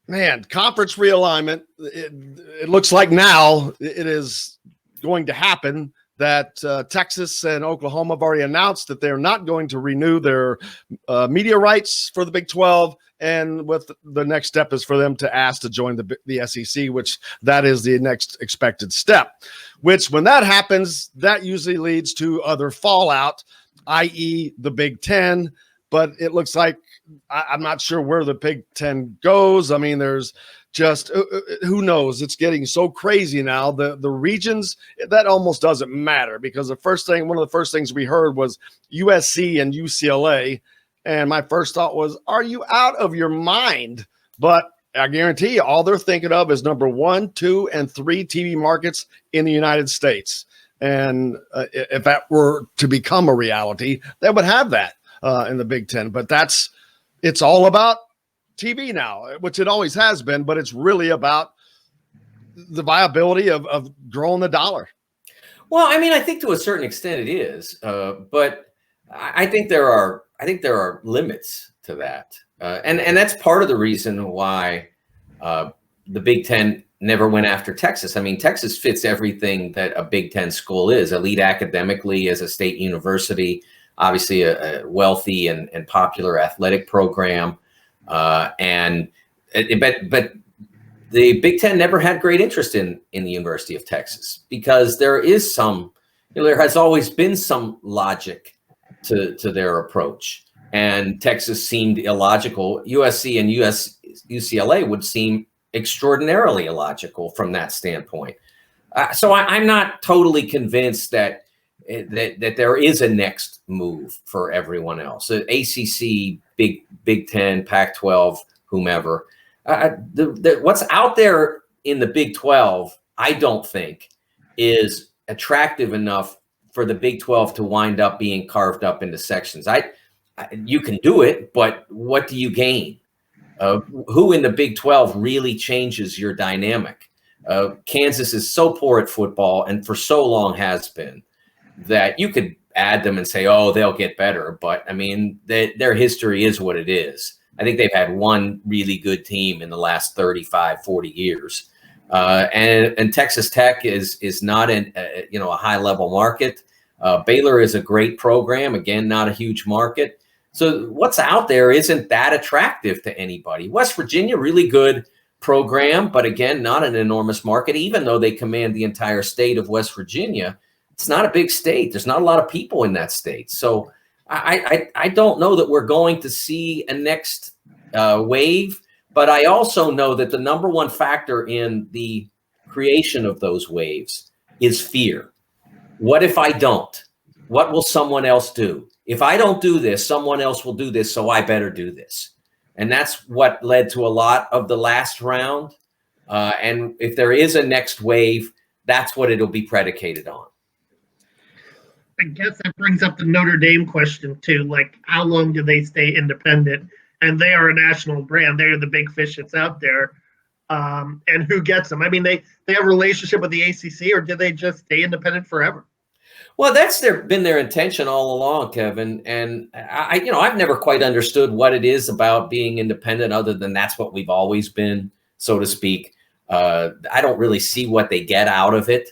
Man, conference realignment. It looks like now it is going to happen that Texas and Oklahoma have already announced that they're not going to renew their media rights for the Big 12. And with the next step is for them to ask to join the SEC, which that is the next expected step, which when that happens, that usually leads to other fallout, i.e. the Big 10. But it looks like I'm not sure where the Big 10 goes. I mean, there's just who knows? It's getting so crazy now. The regions, that almost doesn't matter because one of the first things we heard was USC and UCLA. And my first thought was, are you out of your mind? But I guarantee you, all they're thinking of is number 1, 2, and 3 TV markets in the United States. And if that were to become a reality, they would have that in the Big 10. But it's all about TV now, which it always has been, but it's really about the viability of growing the dollar. Well, I mean, I think to a certain extent it is, but I think there are limits to that, and that's part of the reason why the Big Ten never went after Texas. I mean, Texas fits everything that a Big Ten school is: elite academically as a state university, obviously a wealthy and popular athletic program, but the Big Ten never had great interest in the University of Texas because there is there has always been some logic to their approach, and Texas seemed illogical. USC and UCLA would seem extraordinarily illogical from that standpoint. So I'm not totally convinced that there is a next move for everyone else. ACC, Big Ten, Pac-12, whomever. What's out there in the Big 12, I don't think, is attractive enough for the Big 12 to wind up being carved up into sections. You can do it, but what do you gain? Who in the Big 12 really changes your dynamic? Kansas is so poor at football and for so long has been that you could add them and say, oh, they'll get better. But I mean, their history is what it is. I think they've had one really good team in the last 35, 40 years. And Texas Tech is not in a high level market. Baylor is a great program. Again, not a huge market. So what's out there isn't that attractive to anybody. West Virginia, really good program, but again, not an enormous market. Even though they command the entire state of West Virginia, it's not a big state. There's not a lot of people in that state. So I don't know that we're going to see a next wave, but I also know that the number one factor in the creation of those waves is fear. What if I don't? What will someone else do? If I don't do this, someone else will do this, so I better do this. And that's what led to a lot of the last round. And if there is a next wave, that's what it'll be predicated on. I guess that brings up the Notre Dame question too. Like, how long do they stay independent? And they are a national brand. They're the big fish that's out there. And who gets them? I mean, they have a relationship with the ACC, or did they just stay independent forever? Well, that's been their intention all along, Kevin. And I've never quite understood what it is about being independent, other than that's what we've always been, so to speak. I don't really see what they get out of it.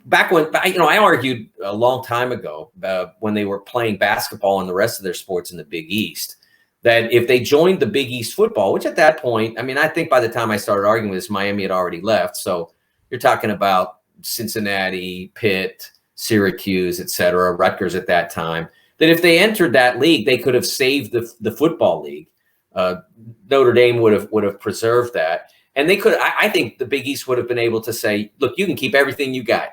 Back when, I argued a long time ago when they were playing basketball and the rest of their sports in the Big East, that if they joined the Big East football, which at that point, I mean, I think by the time I started arguing with this, Miami had already left. So you're talking about Cincinnati, Pitt, Syracuse, et cetera, Rutgers at that time, that if they entered that league, they could have saved the football league. Notre Dame would have preserved that. And they could, I think the Big East would have been able to say, look, you can keep everything you got.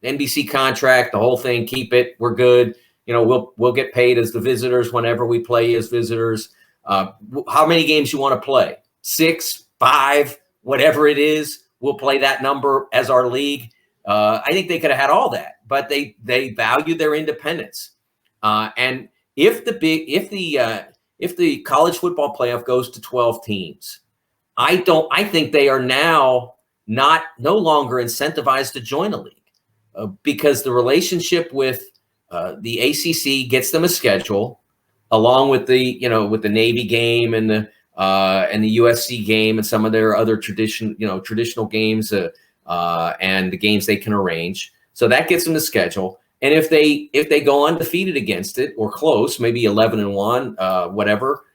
NBC contract, the whole thing, keep it. We're good. We'll get paid as the visitors whenever we play as visitors. How many games you want to play? 6, 5, whatever it is. We'll play that number as our league. I think they could have had all that, but they value their independence. And if the college football playoff goes to 12 teams, I think they are now no longer incentivized to join a league because the relationship with the ACC gets them a schedule, along with the Navy game and the and the USC game and some of their other traditional games and the games they can arrange. So that gets them the schedule. And if they go undefeated against it or close, maybe 11-1, whatever,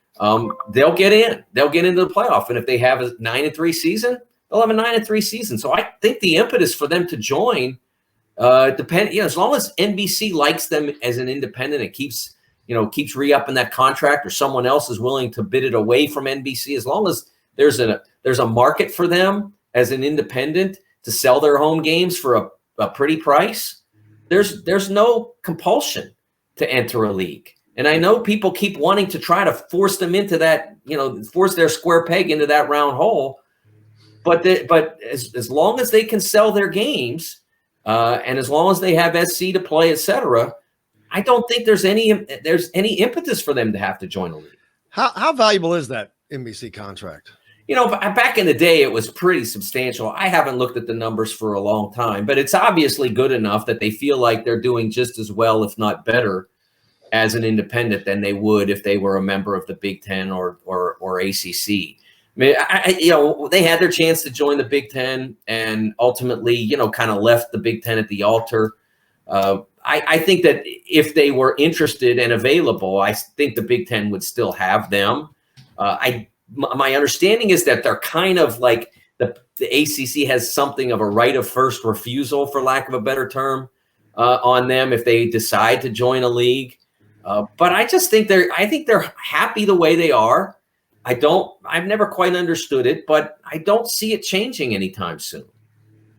they'll get in. They'll get into the playoff. And if they have a 9-3 season, they'll have a 9-3 season. So I think the impetus for them to join as long as NBC likes them as an independent, it keeps re-upping that contract, or someone else is willing to bid it away from NBC. As long as there's a market for them as an independent to sell their home games for a pretty price, there's no compulsion to enter a league. And I know people keep wanting to try to force them into that, force their square peg into that round hole. But as long as they can sell their games, and as long as they have SC to play, etc., I don't think there's any impetus for them to have to join a league. How valuable is that NBC contract? Back in the day, it was pretty substantial. I haven't looked at the numbers for a long time, but it's obviously good enough that they feel like they're doing just as well, if not better, as an independent than they would if they were a member of the Big Ten or ACC. I mean, they had their chance to join the Big Ten and ultimately, kind of left the Big Ten at the altar. I think that if they were interested and available, I think the Big Ten would still have them. My understanding is that they're kind of like the ACC has something of a right of first refusal, for lack of a better term, on them if they decide to join a league. But I just think they're happy the way they are. I've never quite understood it, but I don't see it changing anytime soon.